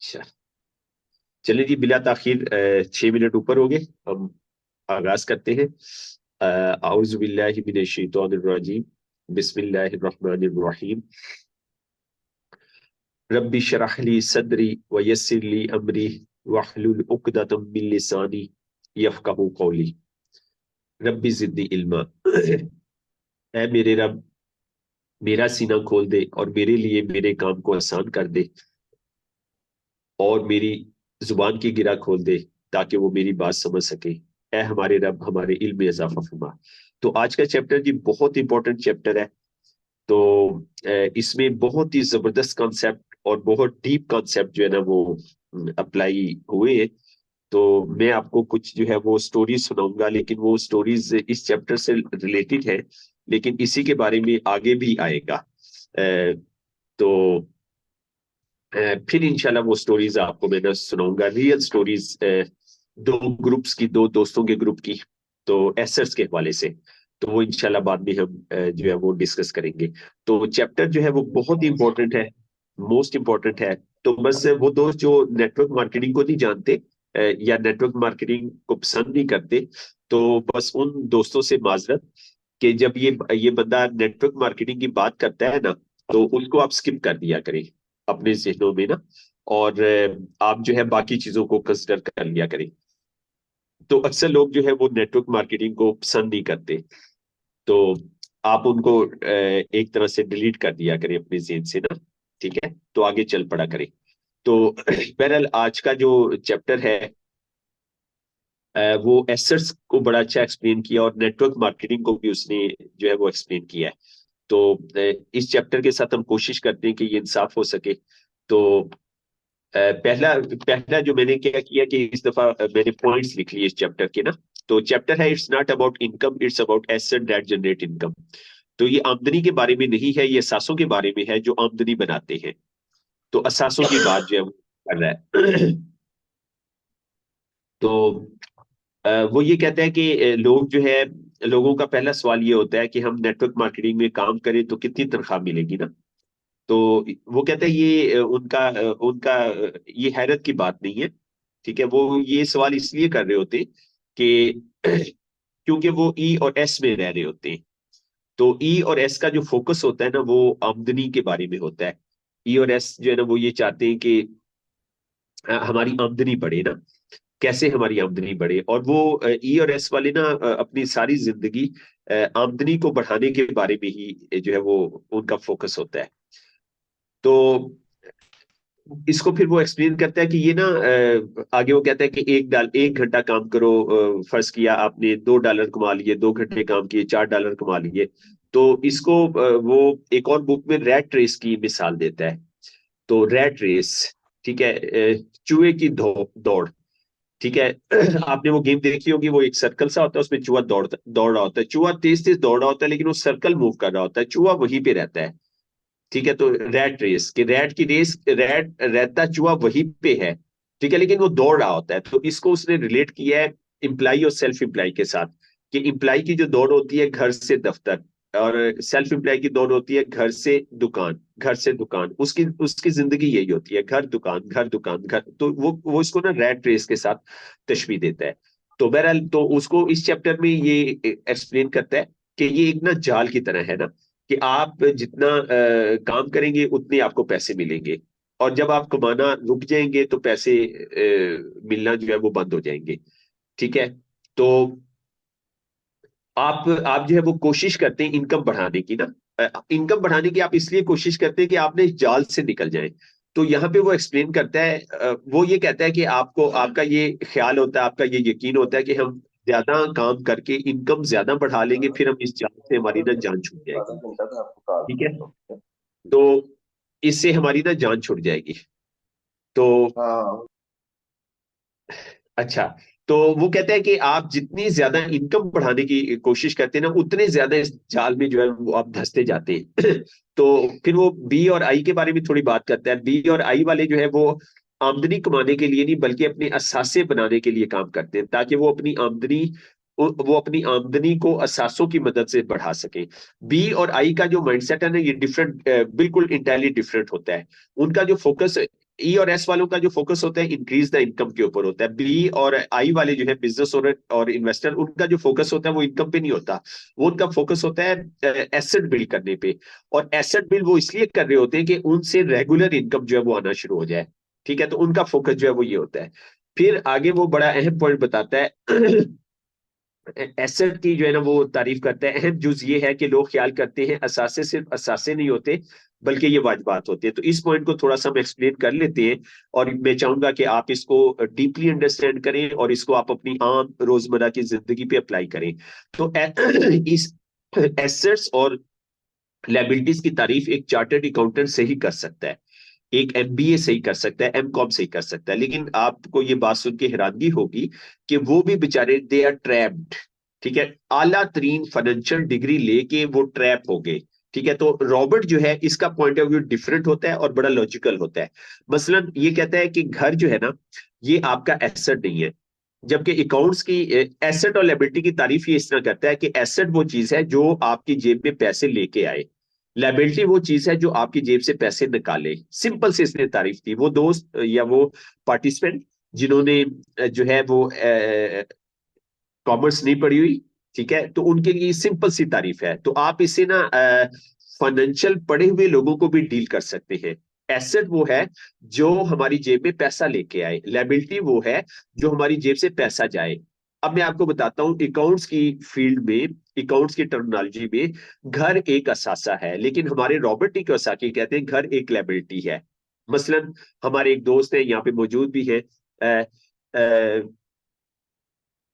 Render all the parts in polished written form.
अच्छा, चलिए जी, बिला ताखिर 6 मिनट ऊपर हो गए, हम आगाज करते हैं। आउज़ु बिल्लाहि मिनश शैतानिर रजीम, बिस्मिल्लाहिर रहमानिर रहीम। रब्बि शरह ली सदरी व यस्सिर ली अमरी वहलुल उक़दतम मिन लिसानी यफ़क़हू क़ौली। रब्बि ज़िदनी इल्मा। ऐ मेरे रब, मेरा सीना खोल दे और मेरे लिए मेरे काम को आसान कर दे, और मेरी जुबान की गिरा खोल दे ताकि वो मेरी बात समझ सके। ऐ हमारे रब, हमारे इल्म में इजाफा फरमा। तो आज का चैप्टर जी बहुत इंपॉर्टेंट चैप्टर है। तो इसमें बहुत ही जबरदस्त कॉन्सेप्ट और बहुत डीप कॉन्सेप्ट जो है ना वो अप्लाई हुए हैं। तो मैं आपको कुछ जो है वो स्टोरीज सुनाऊंगा, लेकिन वो स्टोरीज इस चैप्टर से रिलेटेड है, लेकिन इसी के बारे में आगे भी आएगा। तो फिर इंशाल्लाह वो स्टोरीज आपको मैं ना सुनाऊंगा, रियल स्टोरीज, दो ग्रुप्स की, दो दोस्तों के ग्रुप की, तो एसेट्स के हवाले से। तो वो इंशाल्लाह बाद में हम जो है वो डिस्कस करेंगे। तो चैप्टर जो है वो बहुत ही इंपॉर्टेंट है, मोस्ट इंपॉर्टेंट है। तो बस वो दोस्त जो नेटवर्क मार्केटिंग को नहीं जानते या नेटवर्क मार्केटिंग को पसंद नहीं करते, तो बस उन दोस्तों से माजरत कि जब ये बंदा नेटवर्क मार्केटिंग की बात करता है ना, तो उसको आप स्किप कर दिया करें अपने जहनों में ना, और आप जो है बाकी चीजों को कंसिडर कर लिया करें। तो अक्सर लोग जो है वो नेटवर्क मार्केटिंग को पसंद नहीं करते, तो आप उनको एक तरह से डिलीट कर दिया करें अपने जेहन से ना। ठीक है, तो आगे चल पड़ा करें। तो बहरहाल आज का जो चैप्टर है वो एसेट्स को बड़ा अच्छा एक्सप्लेन किया, और नेटवर्क मार्केटिंग को भी उसने जो है वो एक्सप्लेन किया है। तो इस चैप्टर के साथ हम कोशिश करते हैं कि ये इंसाफ हो सके। तो पहला पहला जो मैंने क्या किया कि इस दफा मैंने पॉइंट्स लिख लिए इस चैप्टर के ना। तो चैप्टर है, it's not about income, it's about asset that generate income. तो ये आमदनी के बारे में नहीं है, ये असासों के बारे में है जो आमदनी बनाते हैं। तो असासों की बात जो है वो कर रहा है। तो वो ये कहता है कि लोग जो है, लोगों का पहला सवाल ये होता है कि हम नेटवर्क मार्केटिंग में काम करें तो कितनी तनख्वाह मिलेगी ना। तो वो कहते हैं ये उनका ये हैरत की बात नहीं है। ठीक है, वो ये सवाल इसलिए कर रहे होते कि क्योंकि वो ई और एस में रह रहे होते हैं। तो ई और एस का जो फोकस होता है ना वो आमदनी के बारे में होता है। ई और एस जो है ना वो ये चाहते हैं कि हमारी आमदनी बढ़े ना, कैसे हमारी आमदनी बढ़े। और वो ई और एस वाले ना अपनी सारी जिंदगी आमदनी को बढ़ाने के बारे में ही जो है वो उनका फोकस होता है। तो इसको फिर वो एक्सप्लेन करता है कि ये ना आगे वो कहता है कि 1 घंटा काम करो। फर्ज किया आपने $2 कमा लिए, 2 घंटे काम किए, $4 कमा लिए। तो इसको वो एक और बुक में रैट रेस की मिसाल देता है। तो रैट रेस, ठीक है, चूहे की दौड़। ठीक है। आपने वो गेम देखी होगी, वो एक सर्कल सा होता है, उसमें चूहा दौड़ रहा होता है, चूहा तेज तेज दौड़ रहा होता है, लेकिन वो सर्कल मूव कर रहा होता है, चूहा वहीं पे रहता है। ठीक है, तो रैट रेस कि रैट की रेस, रैट रहता चूहा वहीं पे है। ठीक है, लेकिन वो दौड़ रहा होता है। तो इसको उसने रिलेट किया है इम्प्लाई और सेल्फ इम्प्लाई के साथ, कि इम्प्लाई की जो दौड़ होती है घर से दफ्तर, और सेल्फ इम्प्लाई की दौड़ होती है घर से दुकान, घर से दुकान। उसकी उसकी जिंदगी यही होती है, घर दुकान घर दुकान घर। तो वो इसको ना रैट रेस के साथ तशबीह देता है। तो बहरहाल तो उसको इस चैप्टर में ये एक्सप्लेन करता है कि ये एक ना जाल की तरह है ना, कि आप जितना काम करेंगे उतने आपको पैसे मिलेंगे, और जब आप कमाना रुक जाएंगे तो पैसे मिलना जो है वो बंद हो जाएंगे। ठीक है। तो आप जो है वो कोशिश करते हैं इनकम बढ़ाने की ना, इनकम बढ़ाने की आप इसलिए कोशिश करते हैं कि आपने इस जाल से निकल जाए। तो यहाँ पे वो एक्सप्लेन करता है, वो ये कहता है कि आपको, आपका ये ख्याल होता है, आपका ये यकीन होता है कि हम ज्यादा काम करके इनकम ज्यादा बढ़ा लेंगे, फिर हम इस जाल से हमारी ना जान छूट जाएगी। ठीक है, तो इससे हमारी ना जान छूट जाएगी। तो अच्छा, तो वो कहते हैं कि आप जितनी ज्यादा इनकम बढ़ाने की कोशिश करते हैं ना, उतने ज्यादा इस जाल में जो है वो आप धंसते जाते हैं। तो फिर वो बी और आई के बारे में थोड़ी बात करता है। बी और आई वाले जो है वो आमदनी कमाने के लिए नहीं, बल्कि अपने असासे बनाने के लिए काम करते हैं, ताकि वो अपनी आमदनी को असासों की मदद से बढ़ा सके। बी और आई का जो माइंडसेट है ना, ये डिफरेंट, बिल्कुल इंटायरली डिफरेंट होता है। उनका जो फोकस ई और एस वालों का जो फोकस होता है इंक्रीज द इनकम के ऊपर होता है। बी और आई वाले जो है बिजनेस और इन्वेस्टर, उनका जो फोकस होता है वो इनकम पे नहीं होता, वो उनका फोकस होता है एसेट बिल्ड करने पे। और एसेट बिल्ड वो इसलिए कर रहे होते हैं कि उनसे रेगुलर इनकम जो है वो आना शुरू हो जाए। ठीक है, तो उनका फोकस जो है वो ये होता है। फिर आगे वो बड़ा अहम पॉइंट बताता है एसेट की जो है ना वो तारीफ करता है। अहम जुज ये है कि लोग ख्याल करते हैं असासे सिर्फ असासे नहीं होते, बल्कि ये वाजबात होते हैं। तो इस पॉइंट को थोड़ा सा हम एक्सप्लेन कर लेते हैं, और मैं चाहूंगा कि आप इसको डीपली अंडरस्टैंड करें और इसको आप अपनी आम रोजमर्रा की जिंदगी पे अप्लाई करें। तो इस एसेट्स और लायबिलिटीज की तारीफ एक चार्टर्ड अकाउंटेंट से ही कर सकता है, एक एमबीए सही कर सकता है, एमकॉम सही कर सकता है। लेकिन आपको ये बात सुन के हैरानगी होगी कि वो भी बेचारे दे आर ट्रैप्ड। ठीक है, आला तरीन फाइनेंशियल डिग्री लेके वो ट्रैप हो गए। ठीक है, तो रॉबर्ट जो है इसका पॉइंट ऑफ व्यू डिफरेंट होता है और बड़ा लॉजिकल होता है। मसलन ये कहता है कि घर जो है ना ये आपका एसेट नहीं है, जबकि अकाउंट्स की एसेट और लायबिलिटी की तारीफ ये इस तरह करता है कि एसेट वो चीज है जो आपकी जेब में पैसे लेके आए, लायबिलिटी वो चीज है जो आपकी जेब से पैसे निकाले। सिंपल से इसने तारीफ दी। वो दोस्त या वो पार्टिसिपेंट जिन्होंने जो है वो कॉमर्स नहीं पढ़ी हुई, ठीक है, तो उनके लिए सिंपल सी तारीफ है। तो आप इसे ना फाइनेंशियल पढ़े हुए लोगों को भी डील कर सकते हैं। एसेट वो है जो हमारी जेब में पैसा लेके आए, लायबिलिटी वो है जो हमारी जेब से पैसा जाए। अब मैं आपको बताता हूँ अकाउंट्स की फील्ड में, अकाउंट्स की टर्मिनोलॉजी में घर एक असासा है, लेकिन हमारे रॉबर्ट टी कियोसाकी कहते हैं घर एक लायबिलिटी है। मसलन हमारे एक दोस्त है यहाँ पे मौजूद भी है, अ, अ,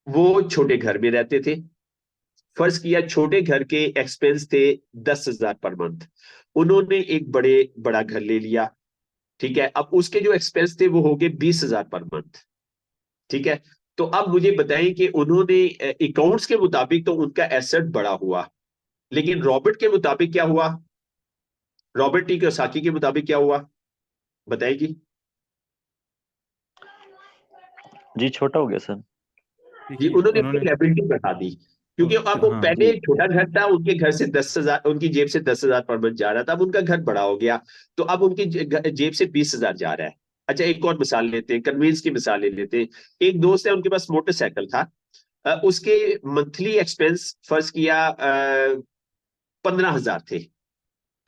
वो छोटे घर में रहते थे। फर्ज किया छोटे घर के एक्सपेंस थे 10,000 पर मंथ, उन्होंने एक बड़ा घर ले लिया। ठीक है, अब उसके जो एक्सपेंस थे वो हो गए 20,000 पर मंथ। ठीक है, तो अब मुझे बताएं कि उन्होंने अकाउंट्स के मुताबिक तो उनका एसेट बड़ा हुआ, लेकिन रॉबर्ट के मुताबिक क्या हुआ, रॉबर्ट टी कियोसाकी के मुताबिक क्या हुआ, बताएगी? जी छोटा हो गया सर। जी, देखिए उन्होंने अपनी उन्होंने लायबिलिटी बढ़ा दी, क्योंकि अब वो हाँ पहले जी एक छोटा घर था, उनके घर से 10,000, उनकी जेब से 10,000 पर मंथ जा रहा था, अब उनका घर बड़ा हो गया, तो अब उनकी जेब से 20,000 जा रहा है। अच्छा, एक और मिसाल लेते हैं, कन्वींस की मिसाल ले लेते हैं। एक दोस्त है, उनके पास मोटरसाइकिल था, उसके मंथली एक्सपेंस फर्ज किया 15,000 थे।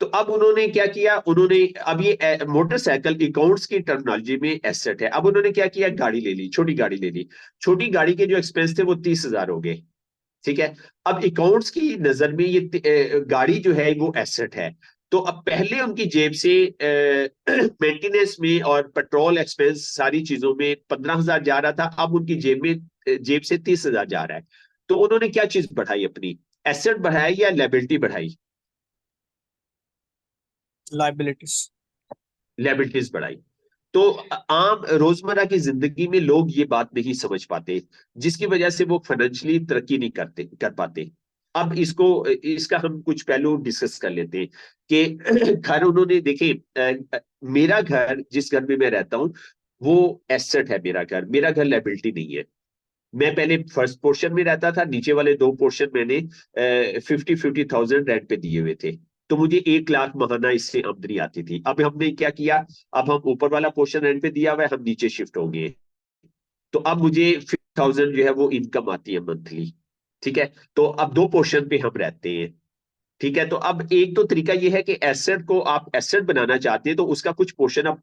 तो अब उन्होंने क्या किया, उन्होंने अब ये मोटरसाइकिल अकाउंट्स की टर्मिनोलॉजी में एसेट है, अब उन्होंने क्या किया, गाड़ी ले ली, छोटी गाड़ी ले ली। छोटी गाड़ी के जो एक्सपेंस थे वो 30,000 हो गए। ठीक है, अब अकाउंट्स की नजर में ये गाड़ी जो है वो एसेट है। तो अब पहले उनकी जेब से मेंटेनेंस में और पेट्रोल एक्सपेंस सारी चीजों में 15,000 जा रहा था, अब उनकी जेब में जेब से 30,000 जा रहा है। तो उन्होंने क्या चीज बढ़ाई, अपनी एसेट बढ़ाई या लायबिलिटी बढ़ाई? लाइबिलिटीज। लायबिलिटीज बढ़ाई। तो आम रोजमर्रा की जिंदगी में लोग ये बात नहीं समझ पाते, जिसकी वजह से वो फाइनेंशियली तरक्की नहीं कर पाते। अब इसका हम कुछ पहलू डिस्कस कर लेते हैं कि घर उन्होंने देखे, मेरा घर जिस घर में मैं रहता हूँ वो एसेट है, मेरा घर लायबिलिटी नहीं है। मैं पहले फर्स्ट पोर्शन में रहता था, नीचे वाले दो पोर्शन मैंने 50,000 रेंट पे दिए हुए थे, तो मुझे 1 लाख महाना इससे आमदनी आती थी। अब हमने क्या किया, अब हम ऊपर वाला पोर्शन रेंट पे दिया हुआ है, हम नीचे शिफ्ट हो गए, तो अब मुझे 50,000 जो है वो इनकम आती है मंथली। ठीक है, तो अब दो पोर्शन पे हम रहते हैं। ठीक है, तो अब एक तो तरीका ये है कि एसेट को आप एसेट बनाना चाहते हैं तो उसका कुछ पोर्शन आप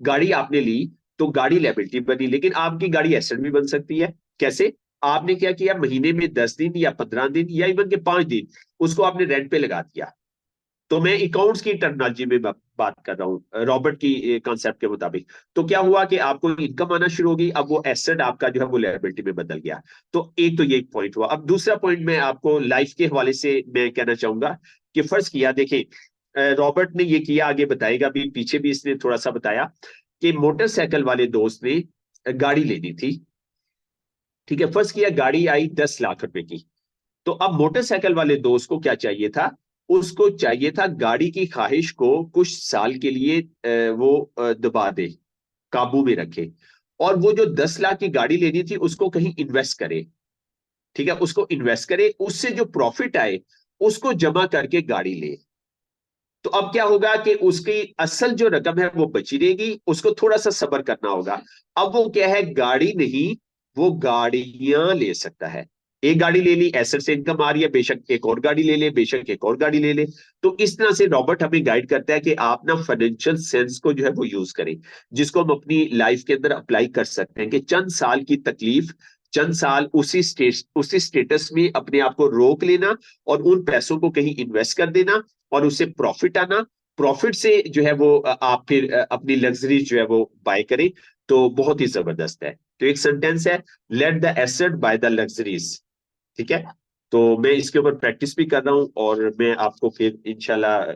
गाड़ी आपने ली, तो गाड़ी लायबिलिटी बनी, लेकिन आपकी गाड़ी एसेट भी बन सकती है। कैसे? आपने क्या किया, महीने में 10 दिन या 15 दिन या इवन के 5 दिन उसको आपने रेंट पे लगा दिया। तो मैं अकाउंट्स की टर्मिनोलॉजी में बात कर रहा हूँ, रॉबर्ट की कॉन्सेप्ट के मुताबिक। तो क्या हुआ कि आपको इनकम आना शुरू होगी, अब वो एसेट आपका जो है वो लायबिलिटी में बदल गया। तो एक तो ये एक पॉइंट हुआ। अब दूसरा पॉइंट मैं आपको लाइफ के हवाले से मैं कहना चाहूंगा कि फर्ज किया, देखिए रॉबर्ट ने ये किया, आगे बताएगा भी, पीछे भी इसने थोड़ा सा बताया कि मोटरसाइकिल वाले दोस्त ने गाड़ी लेनी थी। ठीक है, फर्ज किया गाड़ी आई 10 लाख रुपए की। तो अब मोटरसाइकिल वाले दोस्त को क्या चाहिए था, उसको चाहिए था गाड़ी की ख्वाहिश को कुछ साल के लिए दबा दे, काबू में रखे, और वो जो 10 लाख की गाड़ी लेनी थी उसको कहीं इन्वेस्ट करे। ठीक है, उसको इन्वेस्ट करे, उससे जो प्रॉफिट आए उसको जमा करके गाड़ी ले। तो अब क्या होगा कि उसकी असल जो रकम है वो बची रहेगी, उसको थोड़ा सा सब्र करना होगा। अब वो क्या है, गाड़ी नहीं, वो गाड़ियां ले सकता है। एक गाड़ी ले ली, एसेट से इनकम आ रही है, बेशक एक और गाड़ी ले ले, बेशक एक और गाड़ी ले ले। तो इस तरह से रॉबर्ट हमें गाइड करता है कि आप ना फाइनेंशियल सेंस को जो है वो यूज करें, जिसको हम अपनी लाइफ के अंदर अप्लाई कर सकते हैं कि चंद साल की तकलीफ, चंद साल उसी स्टेटस में अपने आप को रोक लेना और उन पैसों को कहीं इन्वेस्ट कर देना और उससे प्रॉफिट आना, प्रॉफिट से जो है वो आप फिर अपनी लग्जरी जो है वो बाय करें। तो बहुत ही जबरदस्त है। तो एक सेंटेंस है, let the asset by the luxuries. ठीक है। तो मैं इसके ऊपर प्रैक्टिस भी कर रहा हूँ और मैं आपको फिर इंशाल्लाह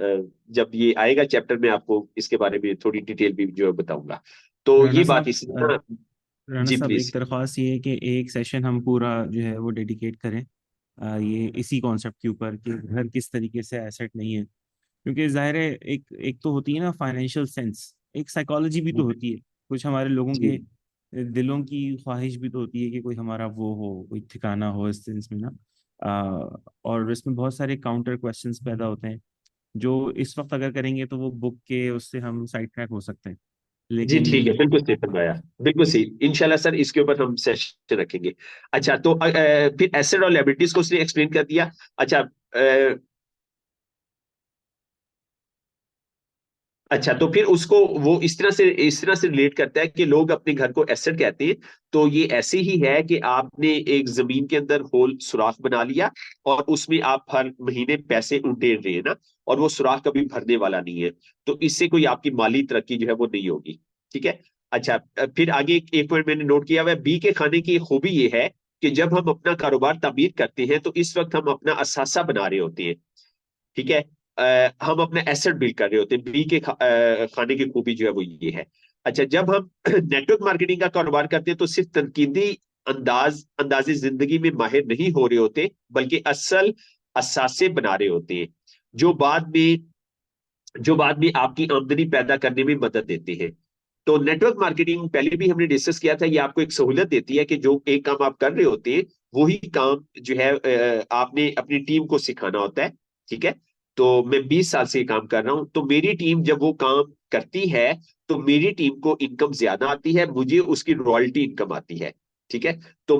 जब ये आएगा चैप्टर में आपको इसके बारे में थोड़ी डिटेल भी जो है बताऊंगा। तो राना ये बात साहब, इसलिए ना। राना जी साहब, एक प्लीज। दरख्वास्त ये है कि एक सेशन हम पूरा जो है वो डेडिकेट करें ये इसी कॉन्सेप्ट के ऊपर कि घर किस तरीके से एसेट नहीं है। क्योंकि जाहिर है एक एक तो होती है ना फाइनेंशियल सेंस, एक साइकोलॉजी भी तो होती है। कुछ हमारे लोगों जी के दिलों की ख्वाहिश भी तो होती है कि कोई हमारा वो हो, कोई ठिकाना हो इस सेंस में ना। और इसमें बहुत सारे काउंटर क्वेश्चंस पैदा होते हैं जो इस वक्त अगर करेंगे तो वो बुक के उससे हम साइड ट्रैक हो सकते हैं। जी लेकिन ठीक है, बिल्कुल सही फरमाया। बिल्कुल सही, इंशाल्लाह सर इसके ऊपर हम सेशन रखेंगे। अच्छा, तो फिर एसेट और लायबिलिटीज को उसने एक्सप्लेन कर दिया। अच्छा, अच्छा तो फिर उसको वो इस तरह से रिलेट करता है कि लोग अपने घर को एसेट कहते हैं। तो ये ऐसे ही है कि आपने एक जमीन के अंदर होल सुराख बना लिया और उसमें आप हर महीने पैसे उंडेल रहे हैं ना, और वो सुराख कभी भरने वाला नहीं है। तो इससे कोई आपकी माली तरक्की जो है वो नहीं होगी। ठीक है। अच्छा, फिर आगे एक पॉइंट मैंने नोट किया हुआ है, बी के खाने की खूबी ये है कि जब हम अपना कारोबार तामीर करते हैं तो इस वक्त हम अपना असासा बना रहे होते हैं। ठीक है। हम अपना एसेट बिल्ड कर रहे होते हैं। बी के खाने की खूबी जो है वो ये है। अच्छा, जब हम नेटवर्क मार्केटिंग का कारोबार करते हैं तो सिर्फ तनकीदी अंदाजी जिंदगी में माहिर नहीं हो रहे होते, बल्कि असल असासे बना रहे होते हैं, जो बाद में जो बाद में आपकी आमदनी पैदा करने में मदद देते हैं। तो नेटवर्क मार्केटिंग पहले भी हमने डिस्कस किया था, ये आपको एक सहूलियत देती है कि जो एक काम आप कर रहे होते हैं वही काम जो है आपने अपनी टीम को सिखाना होता है। ठीक है। तो मैं 20 साल से ये काम कर रहा हूं, तो मेरी टीम जब वो काम करती है तो मेरी टीम को इनकम ज्यादा आती है, मुझे उसकी रॉयल्टी इनकम आती है। ठीक है। तो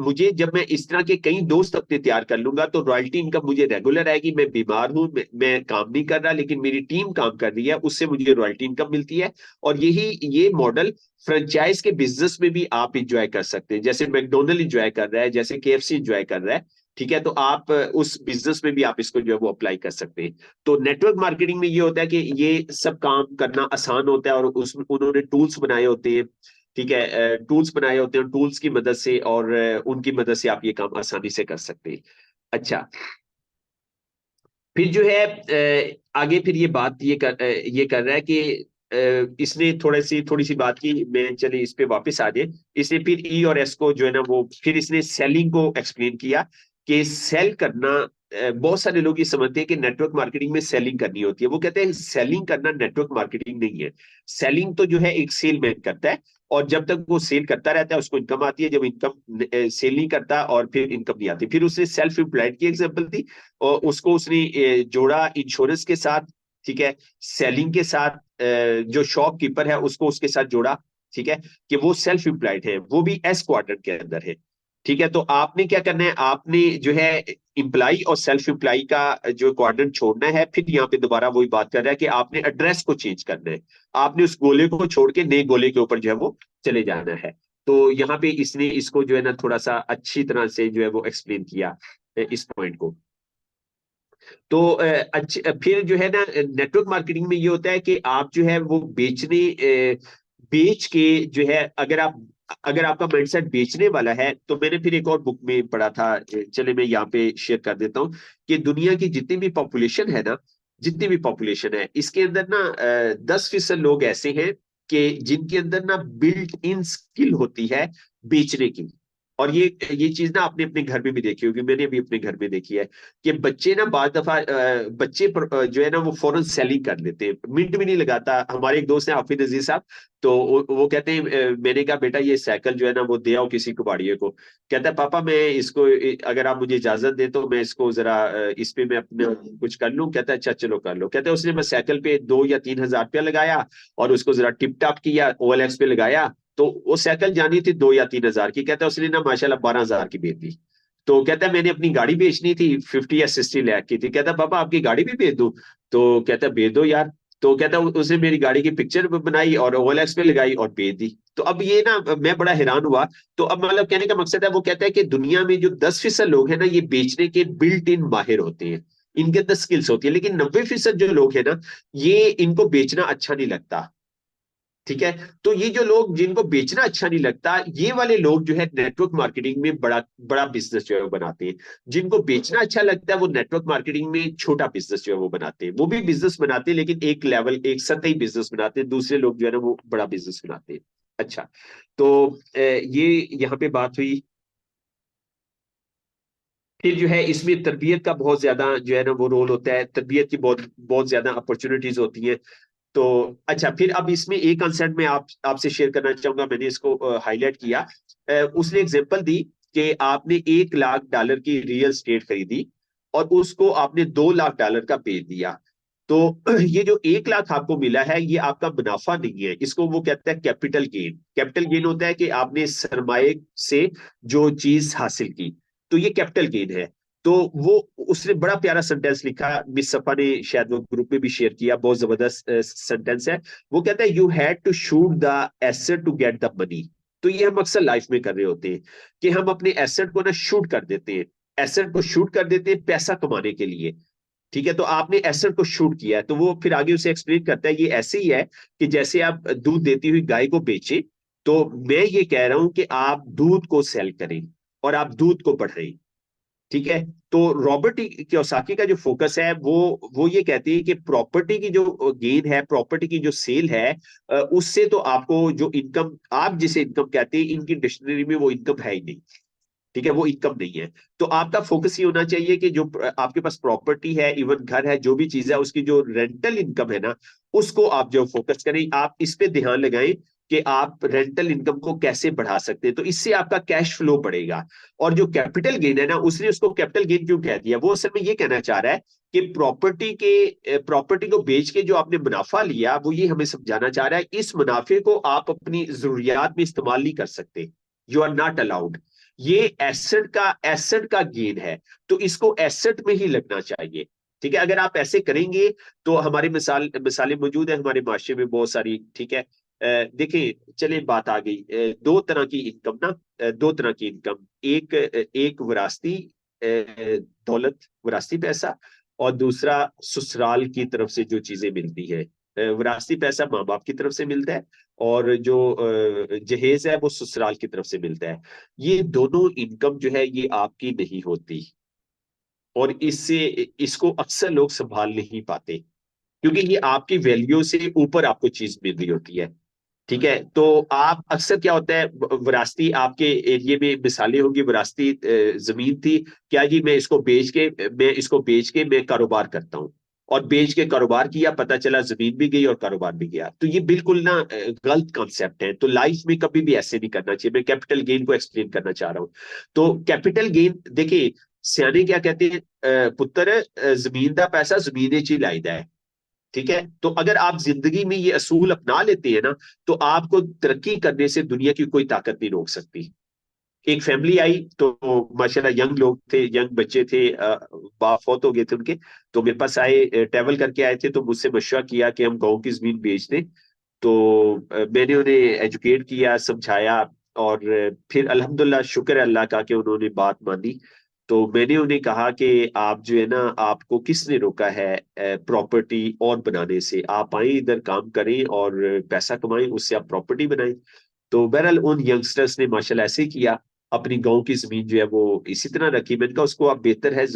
मुझे जब मैं इस तरह के कई दोस्त अपने तैयार कर लूंगा तो रॉयल्टी इनकम मुझे रेगुलर आएगी। मैं बीमार हूं, मैं काम नहीं कर रहा, लेकिन मेरी टीम काम कर रही है, उससे मुझे रॉयल्टी इनकम मिलती है। और ये मॉडल फ्रेंचाइज के बिजनेस में भी आप इंजॉय कर सकते हैं, जैसे मैकडोनल्ड इंजॉय कर रहा है, जैसे केएफसी इंजॉय कर रहा है। ठीक है। तो आप उस बिजनेस में भी आप इसको जो है वो अप्लाई कर सकते हैं। तो नेटवर्क मार्केटिंग में ये होता है कि ये सब काम करना आसान होता है और उसमें उन्होंने टूल्स बनाए होते हैं। ठीक है। टूल्स बनाए होते हैं, टूल्स की मदद से और उनकी मदद से आप ये काम आसानी से कर सकते हैं। अच्छा, फिर जो है आगे फिर ये कर रहा है कि इसने थोड़ी सी बात की, मैं चले इस पे वापस आ जाए। इसने फिर ई और एस को जो है ना वो फिर इसने सेलिंग को एक्सप्लेन किया कि सेल करना, बहुत सारे लोग ये समझते हैं कि नेटवर्क मार्केटिंग में सेलिंग करनी होती है। वो कहते हैं सेलिंग करना नेटवर्क मार्केटिंग नहीं है। सेलिंग तो जो है एक सेलमैन करता है, और जब तक वो सेल करता रहता है उसको इनकम आती है। जब इनकम सेल नहीं करता और फिर इनकम नहीं आती। फिर उसने सेल्फ एम्प्लॉयड की एग्जांपल दी और उसको उसने जोड़ा इंश्योरेंस के साथ। ठीक है। सेलिंग के साथ जो शॉपकीपर है उसको उसके साथ जोड़ा। ठीक है। कि वो सेल्फ एम्प्लॉयड है, वो भी एस क्वाड्रेंट के अंदर है। ठीक है। तो आपने क्या करना है, आपने जो है इम्प्लाई और सेल्फ इम्प्लाई का जो क्वाड्रेंट छोड़ना है। फिर यहाँ पे दोबारा वही बात कर रहा है कि आपने एड्रेस को चेंज करना है। आपने उस गोले को छोड़ के नए गोले के ऊपर जो है वो चले जाना है। तो यहाँ पे इसने इसको जो है ना थोड़ा सा अच्छी तरह से जो है वो एक्सप्लेन किया इस पॉइंट को। तो फिर जो है ना नेटवर्क मार्केटिंग में ये होता है कि आप जो है वो बेच के जो है, अगर आपका माइंडसेट बेचने वाला है, तो मैंने फिर एक और बुक में पढ़ा था, चले मैं यहाँ पे शेयर कर देता हूँ कि दुनिया की जितनी भी पॉपुलेशन है इसके अंदर ना 10% लोग ऐसे हैं कि जिनके अंदर ना बिल्ट इन स्किल होती है बेचने की। और ये चीज ना आपने अपने घर में भी देखी होगी, मैंने भी अपने घर में देखी है कि बच्चे ना बाद दफा जो है ना वो फौरन सेलिंग कर लेते हैं, मिनट भी नहीं लगाता। हमारे एक दोस्त हैं हाफिज अजीज साहब, तो वो कहते हैं मैंने कहा बेटा ये साइकिल जो है ना वो दे आओ किसी कबाड़िए को। कहता है पापा मैं इसको अगर आप मुझे इजाजत दे तो मैं इसको जरा इस पे मैं अपने कुछ कर लूं। कहता है अच्छा चलो कर लो। कहता है उसने मैं साइकिल पे 2 या 3 हजार रुपया लगाया और उसको जरा टिप टाप किया, OLX पे लगाया, तो वो साइकिल जानी थी 2 या 3 हजार की। कहता है उसने ना माशाल्लाह 12 हजार की बेच दी। तो कहता है मैंने अपनी गाड़ी बेचनी थी 50 या 60 लाख की थी। कहता है पापा आपकी गाड़ी भी बेच दूं? तो कहता है बेच दो यार। तो कहता है उसने मेरी गाड़ी की पिक्चर बनाई और OLX पे लगाई और बेच दी। तो अब ये ना मैं बड़ा हैरान हुआ। तो अब मतलब कहने का मकसद है, वो कहता है कि दुनिया में जो 10% लोग हैं ना ये बेचने के बिल्ट इन माहिर होते हैं, इनके अंदर स्किल्स होती है, लेकिन 90% जो लोग हैं ना ये इनको बेचना अच्छा नहीं लगता। ठीक है। तो ये जो लोग जिनको बेचना अच्छा नहीं लगता, ये वाले लोग जो है नेटवर्क मार्केटिंग में बड़ा बड़ा बिजनेस जो है वो बनाते हैं। जिनको बेचना अच्छा लगता है वो नेटवर्क मार्केटिंग में छोटा बिजनेस जो है वो बनाते हैं। वो भी बिजनेस बनाते हैं लेकिन एक लेवल एक सतही बिजनेस बनाते हैं, दूसरे लोग जो है ना वो बड़ा बिजनेस बनाते हैं। अच्छा, तो ये यहाँ पे बात हुई। फिर जो है इसमें तरबियत का बहुत ज्यादा जो है ना वो रोल होता है, तरबियत की बहुत बहुत ज्यादा अपॉर्चुनिटीज होती हैं। तो अच्छा, फिर अब इसमें एक कंसेप्ट में आपसे शेयर करना चाहूंगा, मैंने इसको हाईलाइट किया। उसने एग्जांपल दी कि आपने $1 लाख की रियल स्टेट खरीदी और उसको आपने $2 लाख का बेच दिया। तो ये जो 1 लाख आपको मिला है ये आपका मुनाफा नहीं है, इसको वो कहता है कैपिटल गेन। कैपिटल गेन होता है कि आपने सरमाए से जो चीज हासिल की, तो ये कैपिटल गेन है। तो वो उसने बड़ा प्यारा सेंटेंस लिखा, मिस सफा ने शायद वो ग्रुप में भी शेयर किया, बहुत जबरदस्त सेंटेंस है। वो कहता है you had to shoot the asset to get the money. तो ये हम अक्सर लाइफ में कर रहे होते हैं कि हम अपने एसेट को ना शूट कर देते हैं, एसेट को शूट कर देते हैं पैसा कमाने के लिए। ठीक है, तो आपने एसेट को शूट किया है, तो वो फिर आगे उसे एक्सप्लेन करता है ये ऐसे ही है कि जैसे आप दूध देती हुई गाय को बेचे, तो मैं ये कह रहा हूं कि आप दूध को सेल करें और आप दूध को बढ़ाएं। ठीक है। तो रॉबर्ट कियोसाकी का जो फोकस है वो ये कहती है कि प्रॉपर्टी की जो गेन है, प्रॉपर्टी की जो सेल है, उससे तो आपको जो इनकम आप जिसे इनकम कहते हैं इनकी डिक्शनरी में वो इनकम है ही नहीं। ठीक है, वो इनकम नहीं है। तो आपका फोकस ये होना चाहिए कि जो आपके पास प्रॉपर्टी है, इवन घर है, जो भी चीज है, उसकी जो रेंटल इनकम है ना उसको आप जो फोकस करें, आप इस पे ध्यान लगाएं कि आप रेंटल इनकम को कैसे बढ़ा सकते हैं, तो इससे आपका कैश फ्लो बढ़ेगा। और जो कैपिटल गेन है ना, उसने उसको कैपिटल गेन क्यों कह दिया, वो असल में ये कहना चाह रहा है कि प्रॉपर्टी को बेच के जो आपने मुनाफा लिया, वो ये हमें समझाना चाह रहा है इस मुनाफे को आप अपनी जरूरियात में इस्तेमाल नहीं कर सकते, यू आर नॉट अलाउड। ये एसेट का गेन है, तो इसको एसेट में ही लगना चाहिए। ठीक है, अगर आप ऐसे करेंगे तो हमारी मिसालें मौजूद है हमारे माशरे में बहुत सारी। ठीक है, देखिए चले बात आ गई, दो तरह की इनकम ना, दो तरह की इनकम, एक विरासती दौलत, विरासती पैसा, और दूसरा ससुराल की तरफ से जो चीजें मिलती है। विरासती पैसा माँ बाप की तरफ से मिलता है और जो जहेज है वो ससुराल की तरफ से मिलता है। ये दोनों इनकम जो है ये आपकी नहीं होती, और इसको अक्सर लोग संभाल नहीं पाते क्योंकि ये आपकी वैल्यू से ऊपर आपको चीज मिल रही होती है। ठीक है, तो आप अक्सर क्या होता है, विरासती आपके एरिया में मिसालें होंगी, विरासती जमीन थी, क्या जी मैं इसको बेच के मैं कारोबार करता हूँ, और बेच के कारोबार किया, पता चला जमीन भी गई और कारोबार भी गया। तो ये बिल्कुल ना गलत कॉन्सेप्ट है, तो लाइफ में कभी भी ऐसे नहीं करना चाहिए। मैं कैपिटल गेन को एक्सप्लेन करना चाह रहा हूँ। तो कैपिटल गेन देखिए, सियाने क्या कहते हैं, पुत्र जमीन का पैसा जमीन च ही लाइदा है। ठीक है, तो अगर आप जिंदगी में ये असूल अपना लेते हैं ना, तो आपको तरक्की करने से दुनिया की कोई ताकत नहीं रोक सकती। एक फैमिली आई तो माशाल्लाह यंग लोग थे, यंग बच्चे थे, बाप फौत हो गए थे उनके, तो मेरे पास आए, ट्रैवल करके आए थे, तो मुझसे मशवरा किया कि हम गाँव की जमीन बेच दें। तो मैंने उन्हें एजुकेट किया, समझाया, और फिर अल्हम्दुलिल्लाह शुक्र है अल्लाह का कि उन्होंने बात मानी। तो मैंने उन्हें कहा कि आप जो है ना, आपको किसने रोका है प्रॉपर्टी और बनाने से, आप आए इधर काम करें और पैसा कमाएं, उससे आप प्रॉपर्टी बनाएं। तो बहरहाल उन यंगस्टर्स ने माशाल्लाह ऐसे किया, अपनी गांव की जमीन जो है वो इसी तरह रखी। मैंने कहा उसको आप बेहतर है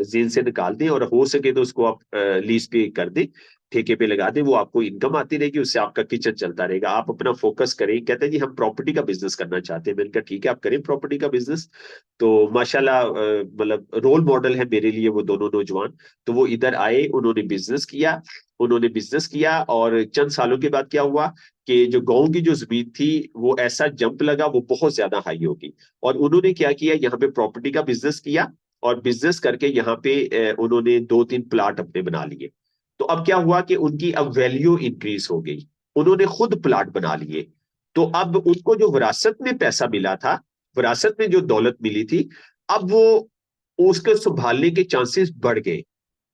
जेल से निकाल दें और हो सके तो उसको आप लीज पे कर दें, ठेके पे लगा दें, वो आपको इनकम आती रहेगी, उससे आपका किचन चलता रहेगा। आप अपना फोकस करें। कहते हैं जी हम प्रॉपर्टी का बिजनेस करना चाहते हैं। मैंने कहा ठीक है, आप करें प्रॉपर्टी का बिजनेस। तो माशाल्लाह मतलब रोल मॉडल है मेरे लिए वो दोनों नौजवान। तो वो इधर आए, उन्होंने बिजनेस किया और चंद सालों के बाद क्या हुआ कि जो गांव की जो जमीन थी वो ऐसा जंप लगा, वो बहुत ज्यादा हाई होगी। और उन्होंने क्या किया, यहाँ पे प्रॉपर्टी का बिजनेस किया और बिजनेस करके यहाँ पे उन्होंने 2-3 प्लाट अपने बना लिए। तो अब क्या हुआ कि उनकी अब वैल्यू इंक्रीज हो गई, उन्होंने खुद प्लाट बना लिए। तो अब उनको जो विरासत में पैसा मिला था, विरासत में जो दौलत मिली थी, अब वो उसको संभालने के चांसेस बढ़ गए,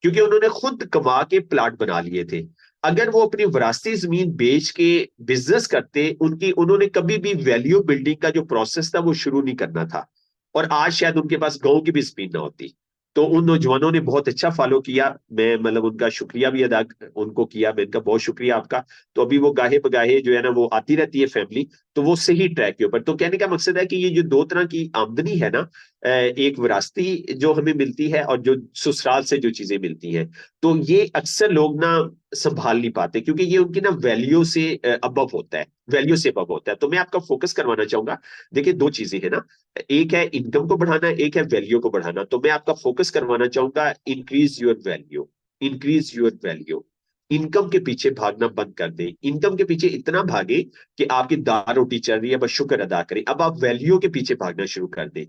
क्योंकि उन्होंने खुद कमा के प्लाट बना लिए थे। अगर वो अपनी विरासती जमीन बेच के बिजनेस करते, उनकी उन्होंने कभी भी वैल्यू बिल्डिंग का जो प्रोसेस था वो शुरू नहीं करना था, और आज शायद उनके पास गांव की भी जमीन ना होती। तो उन नौजवानों ने बहुत अच्छा फॉलो किया। मैं मतलब उनका शुक्रिया भी अदा उनको किया। मैं इनका बहुत शुक्रिया आपका। तो अभी वो गाहे बगाहे जो है ना वो आती रहती है फैमिली, तो वो सही ट्रैक के ऊपर। तो कहने का मकसद है कि ये जो दो तरह की आमदनी है ना, एक विरासती जो हमें मिलती है और जो ससुराल से जो चीजें मिलती हैं, तो ये अक्सर लोग ना संभाल नहीं पाते, क्योंकि ये उनकी ना वैल्यू से अबव होता है, वैल्यू से अबव होता है। तो मैं आपका फोकस करवाना चाहूंगा। देखिए दो चीजें हैं ना, एक है इनकम को बढ़ाना, एक है वैल्यू को बढ़ाना। तो मैं आपका फोकस करवाना चाहूंगा, increase your value, increase your value. Income के पीछे भागना बंद कर दें। इनकम के पीछे इतना भागे कि आपकी दाल रोटी चल रही है, बस शुक्र अदा करें। अब आप वैल्यू के पीछे भागना शुरू कर दें।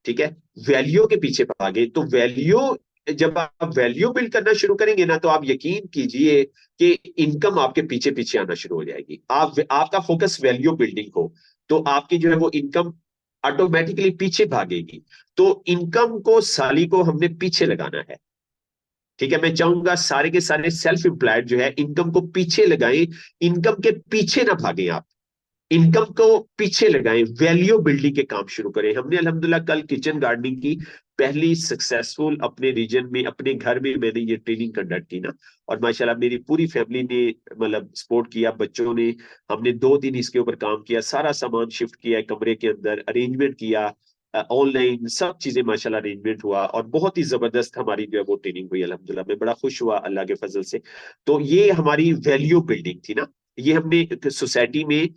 ठीक है, वैल्यू के पीछे भागे तो वैल्यू, जब आप वैल्यू बिल्ड करना शुरू करेंगे ना, तो आप यकीन कीजिए कि इनकम आपके पीछे पीछे आना शुरू हो जाएगी। आपका फोकस वैल्यू बिल्डिंग हो, तो आपकी जो है वो इनकम ऑटोमेटिकली पीछे भागेगी। तो इनकम को, साली को हमने पीछे लगाना है। ठीक है, मैं चाहूंगा सारे के सारे सेल्फ एम्प्लॉयड जो है इनकम को पीछे लगाएं। इनकम के पीछे ना भागें आप, इनकम को पीछे लगाएं, वैल्यू बिल्डिंग के काम शुरू करें। हमने अल्हम्दुलिल्लाह कल किचन गार्डनिंग की पहली सक्सेसफुल अपने रीजन में, अपने घर में मैंने ये ट्रेनिंग कंडक्ट की ना, और माशाल्लाह मेरी पूरी फैमिली ने मतलब सपोर्ट किया, बच्चों ने। हमने 2 दिन इसके ऊपर काम किया, सारा सामान शिफ्ट किया कमरे के अंदर, अरेंजमेंट किया, ऑनलाइन सब चीजें माशाल्लाह अरेंजमेंट हुआ, और बहुत ही जबरदस्त हमारी जो है वो ट्रेनिंग हुई अल्हम्दुलिल्लाह। मैं बड़ा खुश हुआ अल्लाह के फजल से। तो ये हमारी वैल्यू बिल्डिंग थी ना, ये हमने सोसाइटी में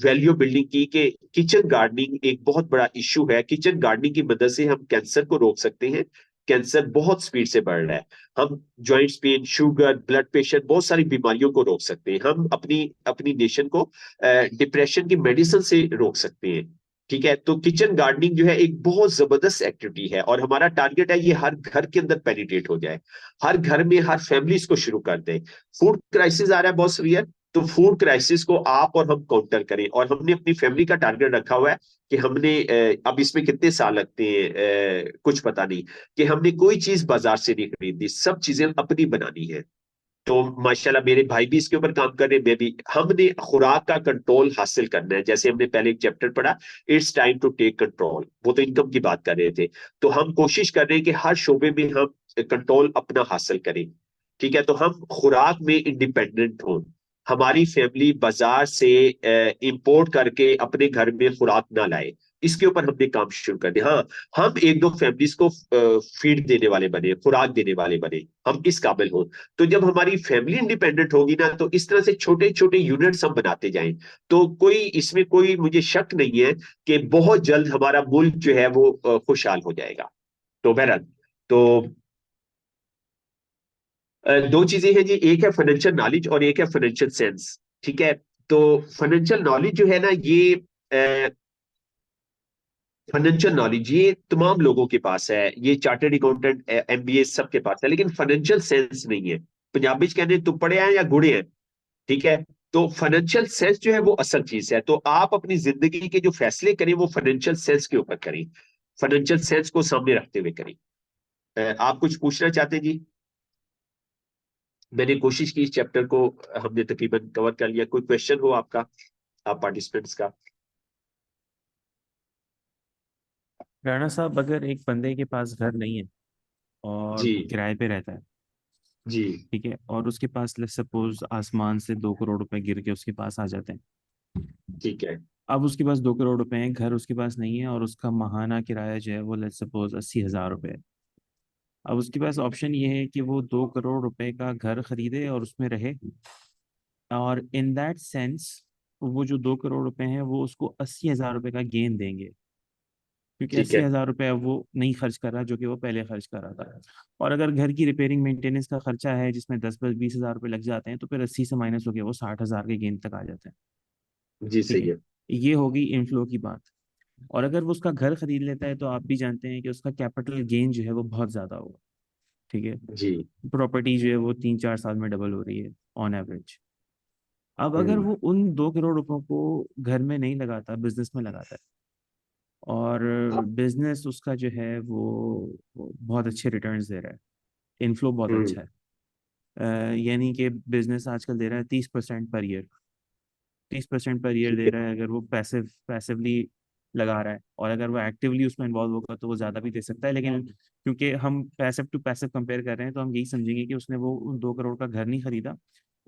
वैल्यू बिल्डिंग की। कि किचन गार्डनिंग एक बहुत बड़ा इशू है। किचन गार्डनिंग की मदद से हम कैंसर को रोक सकते हैं। कैंसर बहुत स्पीड से बढ़ रहा है। हम joints pain, sugar, blood pressure, बहुत सारी बीमारियों को रोक सकते हैं। हम अपनी अपनी नेशन को डिप्रेशन की मेडिसिन से रोक सकते हैं। ठीक है, तो किचन गार्डनिंग जो है एक बहुत जबरदस्त एक्टिविटी है, और हमारा टारगेट है ये हर घर के अंदर पेनिट्रेट हो जाए, हर घर में, हर फैमिली इसको शुरू कर दे। फूड क्राइसिस आ रहा है बहुत सीवियर, तो फूड क्राइसिस को आप और हम काउंटर करें। और हमने अपनी फैमिली का टारगेट रखा हुआ है कि हमने अब इसमें कितने साल लगते हैं कुछ पता नहीं, कि हमने कोई चीज बाजार से नहीं खरीदनी, सब चीजें अपनी बनानी है। तो माशाल्लाह मेरे भाई भी इसके ऊपर काम कर रहे हैं, मैं भी। हमने खुराक का कंट्रोल हासिल करना है। जैसे हमने पहले एक चैप्टर पढ़ा, it's time to take control, वो तो इनकम की बात कर रहे थे। तो हम कोशिश कर रहे हैं कि हर शोबे में हम कंट्रोल अपना हासिल करें। ठीक है, तो हम खुराक में इंडिपेंडेंट हों। हमारी फैमिली बाजार से इंपोर्ट करके अपने घर में खुराक ना लाए, इसके ऊपर हमने काम शुरू कर दिया। हाँ, हम एक दो फैमिलीज को फीड देने वाले बने, खुराक देने वाले बने, हम इस काबिल हो। तो जब हमारी फैमिली इंडिपेंडेंट होगी ना, तो इस तरह से छोटे छोटे यूनिट्स हम बनाते जाएं। तो कोई इसमें कोई मुझे शक नहीं है कि बहुत जल्द हमारा मुल्क जो है वो खुशहाल हो जाएगा। तो बहरहाल, तो दो चीजें हैं जी, एक है फाइनेंशियल नॉलेज और एक है फाइनेंशियल सेंस। ठीक है, तो फाइनेंशियल नॉलेज जो है ना, ये फाइनेंशियल नॉलेज ये तमाम लोगों के पास है, ये चार्टर्ड अकाउंटेंट, एमबीए सबके पास है, लेकिन फाइनेंशियल सेंस नहीं है। पंजाबी च कहते हैं तू पढ़े हैं या गुड़े हैं। ठीक है, तो फाइनेंशियल सेंस जो है वो असल चीज है। तो आप अपनी जिंदगी के जो फैसले करें वो फाइनेंशियल सेंस के ऊपर करें, फाइनेंशियल सेंस को सामने रखते हुए करें। आप कुछ पूछना चाहते हैं जी? मैंने कोशिश की इस चैप्टर को हमने तकरीबन कवर कर लिया। कोई क्वेश्चन हो आपका, आप पार्टिसिपेंट्स का? राणा साहब, अगर एक बंदे के पास घर नहीं है और जी वो किराए पे रहता है, जी। ठीक है, और उसके पास लेट्स सपोज आसमान से 2 करोड़ रुपए गिर के उसके पास आ जाते हैं। ठीक है। अब उसके पास 2 करोड़ रुपए हैं, घर उसके पास नहीं है, और उसका माहाना किराया जो है वो लेट्स सपोज 80,000 रुपए है। अब उसके पास ऑप्शन ये है कि वो 2 करोड़ रुपए का घर खरीदे और उसमें रहे, और इन दैट सेंस वो जो 2 करोड़ रुपए हैं वो उसको 80 हजार रुपए का गेन देंगे, क्योंकि ठीक अस्सी है। हजार रुपये अब वो नहीं खर्च कर रहा जो कि वो पहले खर्च कर रहा था। और अगर घर की रिपेयरिंग मेंटेनेंस का खर्चा है जिसमें 10-20 हजार रुपये लग जाते हैं, तो फिर 80 से माइनस हो गया वो 60 हजार के गेन तक आ जाते हैं। जी ठीक सही है, है। ये होगी इनफ्लो की बात। और अगर वो उसका घर खरीद लेता है तो आप भी जानते हैं कि उसका कैपिटल गेन जो है वो बहुत ज्यादा होगा। ठीक है, जी। प्रॉपर्टी जो है वो 3-4 साल में डबल हो रही है ऑन एवरेज। अब अगर हम्म। वो उन 2 करोड़ रुपयों को घर में नहीं लगाता, बिजनेस में लगाता है, और बिजनेस उसका जो है वो बहुत अच्छे रिटर्न्स दे रहा है, इनफ्लो बहुत हम्म। अच्छा है। यानी कि बिजनेस आजकल दे रहा है 30% पर ईयर, 30% पर ईयर ठीक दे है। रहा है अगर वो पैसिवली लगा रहा है। और अगर वो एक्टिवली उसमें इन्वॉल्व होगा तो वो ज़्यादा भी दे सकता है, लेकिन क्योंकि हम पैसिव टू पैसिव कंपेयर कर रहे हैं तो हम यही समझेंगे कि उसने वो उन 2 करोड़ का घर नहीं खरीदा,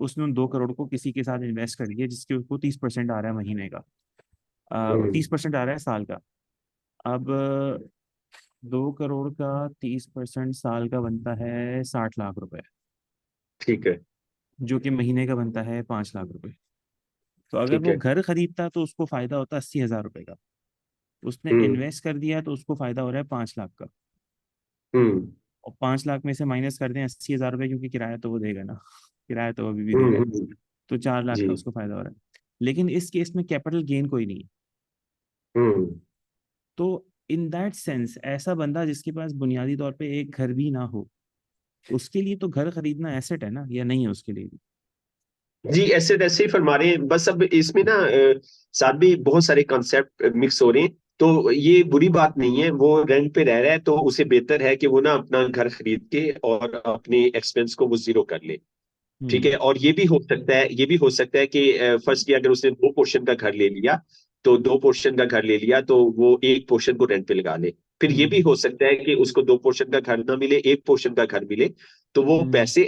उसने उन 2 करोड़ को किसी के साथ इन्वेस्ट कर दिया जिसके उसको 30% आ रहा है महीने का, हम्म। 30% आ रहा है साल का। अब 2 करोड़ का 30% साल का बनता है 60 लाख रुपए, ठीक है। जो कि महीने का बनता है 5 लाख रुपए। तो अगर ठीक वो है। घर खरीदता तो उसको फायदा होता 80 हजार रुपए का, उसने हम्म। इन्वेस्ट कर दिया तो उसको फायदा हो रहा है 5 लाख का। हम्म। और 5 लाख में से माइनस कर दें 80 हजार रुपए, क्योंकि किराया तो वो देगा ना, किराया तो वो अभी भी हम्म। देगा, तो 4 लाख जी। का उसको फायदा हो रहा है। लेकिन इस केस में कैपिटल गेन कोई नहीं है। हम्म। तो इन दैट सेंस ऐसा बंदा जिसके पास बुनियादी तौर पे एक घर भी ना हो, उसके लिए तो घर खरीदना एसेट है ना, या नहीं है उसके लिए भी? जी ऐसे वैसे ही फरमा रहे हैं, बस अब इसमें ना साथ भी बहुत सारे कॉन्सेप्ट मिक्स हो रहे हैं। तो ये बुरी बात नहीं है, वो रेंट पे रह रहा है तो उसे बेहतर है कि वो ना अपना घर खरीद के और अपने एक्सपेंस को वो जीरो कर ले। ठीक है। हम्म। और ये भी हो सकता है कि फर्स्ट की अगर उसने 2 पोर्शन का घर ले लिया, तो 2 पोर्शन का घर ले लिया तो वो एक पोर्शन को रेंट पे लगा ले। फिर ये भी हम्म। हो सकता है कि उसको 2 पोर्शन का घर ना मिले, एक पोर्शन का घर मिले, तो वो हम्म। पैसे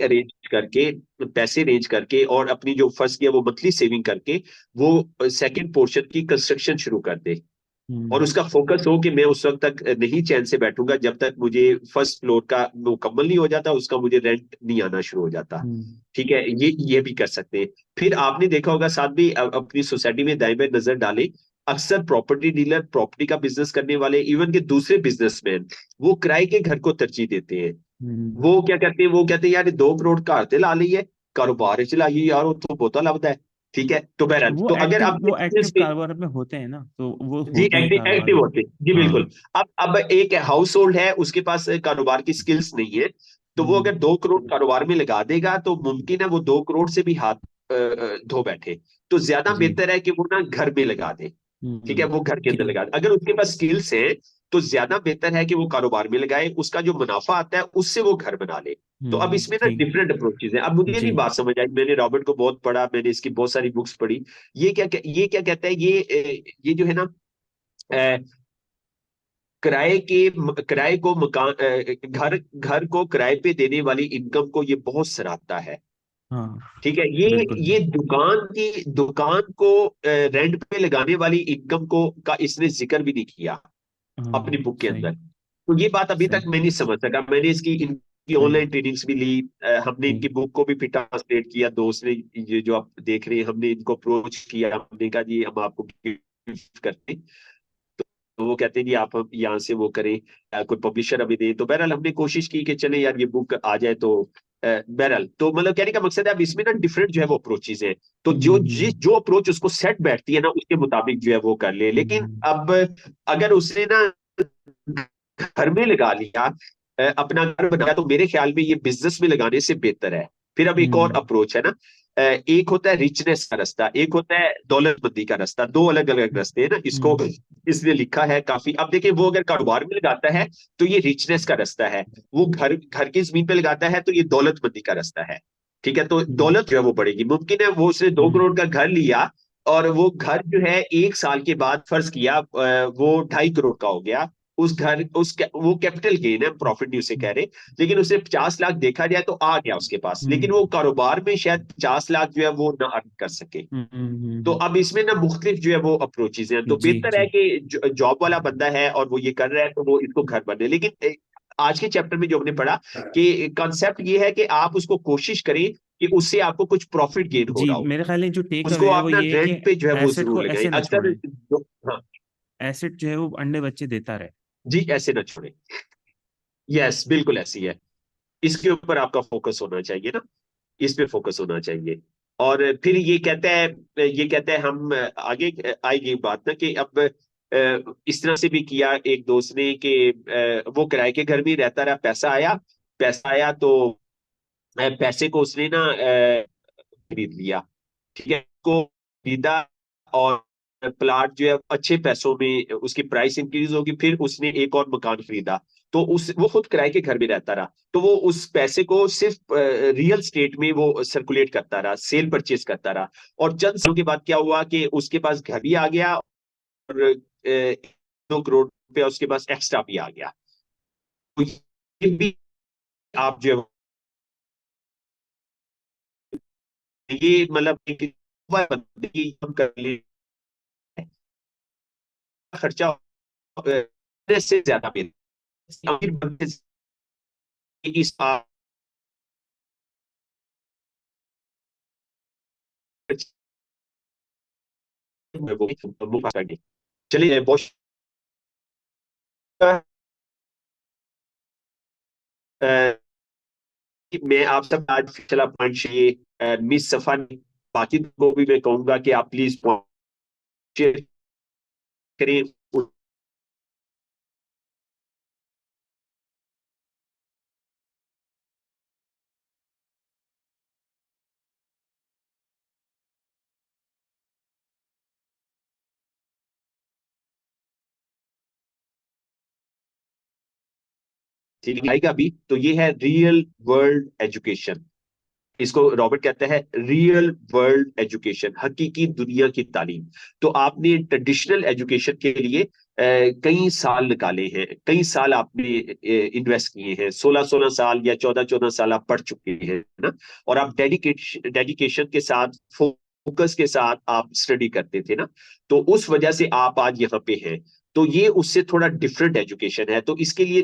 अरेंज करके और अपनी जो फर्स्ट किया वो मंथली सेविंग करके वो सेकंड पोर्शन की कंस्ट्रक्शन शुरू कर दे। और हम्म। उसका फोकस हो कि मैं उस वक्त तक नहीं चैन से बैठूंगा जब तक मुझे फर्स्ट फ्लोर का मुकम्मल नहीं हो जाता, उसका मुझे रेंट नहीं आना शुरू हो जाता। हम्म। ठीक है, ये भी कर सकते हैं। फिर आपने देखा होगा साथ भी अपनी सोसाइटी में दाएं बाएं नजर डालें, अक्सर प्रॉपर्टी डीलर, प्रॉपर्टी का बिजनेस करने वाले, इवन के दूसरे बिजनेसमैन, वो किराए के घर को तरजीह देते हैं। हम्म। वो क्या कहते हैं, वो कहते हैं यार 2 करोड़ का ते ला ली है, कारोबार चलाइए यार, वो तो बहुत लगता है। ठीक है, तो बहरहाल वो तो अगर एक्टिव अपने वो एक्टिव बिजनेस में, कारोबार में होते हैं ना, तो वो जी होते हैं एक्टिव कारोबार एक्टिव में। होते हैं जी बिल्कुल। हाँ। अब एक हाउस होल्ड है, उसके पास कारोबार की स्किल्स नहीं है, तो वो हम्म। अगर 2 करोड़ कारोबार में लगा देगा तो मुमकिन है वो 2 करोड़ से भी हाथ धो बैठे। तो ज्यादा जी। बेहतर है कि वो ना घर में लगा दे। ठीक है, हम्म। वो घर के अंदर ठीक। लगा दे। अगर उसके पास स्किल्स है तो ज्यादा बेहतर है कि वो कारोबार में लगाए, उसका जो मुनाफा आता है उससे वो घर बना ले। तो अब इसमें ना ठीक। डिफरेंट अप्रोचेज है। अब मुझे जी। नहीं बात समझ आई, मैंने रॉबर्ट को बहुत पढ़ा, मैंने इसकी बहुत सारी बुक्स पढ़ी। ये क्या कहता है, ये जो है ना, किराए को मकान, घर घर को किराए पे देने वाली इनकम को ये बहुत सराहता है। हाँ। ठीक है, ये बिल्कुल। दुकान को रेंट पे लगाने वाली इनकम को का इसने जिक्र भी नहीं किया अपनी हाँ। बुक के सही। अंदर। तो ये बात अभी तक सही। मैं नहीं समझ सका। मैंने इसकी इनकी सही। ऑनलाइन ट्रेनिंग्स भी ली, हमने इनकी ठीक। बुक को भी फिर ट्रांसलेट किया, दोस्त ने, ये जो आप देख रहे हैं, हमने इनको अप्रोच किया, हमने कहा जी हम आपको गिफ्ट करते हैं। तो वो कहते हैं जी आप हम यहाँ से वो करें, कोई पब्लिशर अभी दे। तो बहरहाल हमने कोशिश की कि चले यार ये बुक आ जाए। तो बहरहाल तो मतलब कहने का मकसद है अब इसमें ना डिफरेंट जो है वो अप्रोचेज है। तो जो अप्रोच उसको सेट बैठती है ना उसके मुताबिक जो है वो कर ले। लेकिन हम्म। अब अगर उसने ना घर में लगा लिया, अपना घर बनाया, तो मेरे ख्याल में ये बिजनेस में लगाने से बेहतर है। फिर अब एक और हम्म। अप्रोच है ना, एक होता है रिचनेस का रास्ता, एक होता है दौलतमंदी का रास्ता, दो अलग अलग रास्ते हैं ना इसको। हम्म। इसने लिखा है काफी। अब देखिए वो अगर कारोबार में लगाता है तो ये रिचनेस का रास्ता है, वो घर घर की जमीन पे लगाता है तो ये दौलतमंदी का रास्ता है। ठीक है, तो हम्म। दौलत जो है वो बढ़ेगी। मुमकिन है वो उसने दो हम्म। करोड़ का घर लिया और वो घर जो है 1 साल के बाद फर्ज किया वो 2.5 करोड़ का हो गया। उस घर वो कैपिटल गेन है, प्रॉफिट नहीं उसे कह रहे। लेकिन उसे 50 लाख देखा जाए तो आ गया उसके पास, लेकिन वो हम्म। कारोबार में शायद 50 लाख जो है वो ना अर्न कर सके। तो अब इसमें ना मुख्तलिफ जो है वो अप्रोचेज हैं। तो जी। बेहतर है जी। कि जॉब वाला बंदा है और वो ये कर रहा है तो वो इसको घर बने। लेकिन आज के चैप्टर में जो हमने पढ़ा कि कॉन्सेप्ट ये है कि आप उसको कोशिश करें कि उससे आपको कुछ प्रॉफिट गेन हो जी, रहा हो, मेरे ख्याल में जो टेक उसको अवे है आप वो ना ये है कि रेंट पे जो है वो एसेट जरूर को लगाएं। ऐसे ना अक्सर छोड़ें, हाँ, एसेट जो है वो अंडे बच्चे देता रहे। जी ऐसे ना छोड़ें। यस, बिल्कुल ऐसी है। इसके ऊपर आपका फोकस होना चाहिए ना, इस पे फोकस होना चाहिए। और फिर ये कहते हैं हम आगे आएगी बात ना कि अब इस तरह से भी किया एक दोस्त ने कि वो किराए के घर में ही रहता रहा, पैसा आया तो पैसे को उसने ना खरीद लिया, ठीक है, को खरीदा, और प्लाट जो है अच्छे पैसों में उसकी प्राइस इंक्रीज होगी, फिर उसने एक और मकान खरीदा, तो उस वो खुद किराए के घर में रहता रहा, तो वो उस पैसे को सिर्फ रियल स्टेट में वो सर्कुलेट करता रहा, सेल परचेज करता रहा, और चंद सालों के बाद क्या हुआ कि उसके पास घर भी आ गया, और 2 करोड़ रुपया उसके पास एक्स्ट्रा भी आ गया। तो ये भी आप जो है ये मतलब एक बंदे की हम कर ले खर्चा से ज्यादा मिलता है। अमीर बंदे से इस चलिए बहुत मैं आप सब आज पिछला पॉइंट ये मिस सफा ने, बाकी को भी मैं कहूंगा कि आप प्लीज शेयर करें। आएगा भी तो ये है रियल वर्ल्ड एजुकेशन, इसको रॉबर्ट कहता है रियल वर्ल्ड एजुकेशन, हकीकी दुनिया की तालीम। तो आपने ट्रेडिशनल एजुकेशन के लिए कई साल निकाले हैं, कई साल आपने इन्वेस्ट किए हैं, 16-16 साल या 14-14 साल आप पढ़ चुके हैं ना, और आप डेडिकेशन के साथ फोकस के साथ आप स्टडी करते थे ना, तो उस वजह से आप आज यहाँ पे हैं। तो ये उससे थोड़ा डिफरेंट एजुकेशन है, तो इसके लिए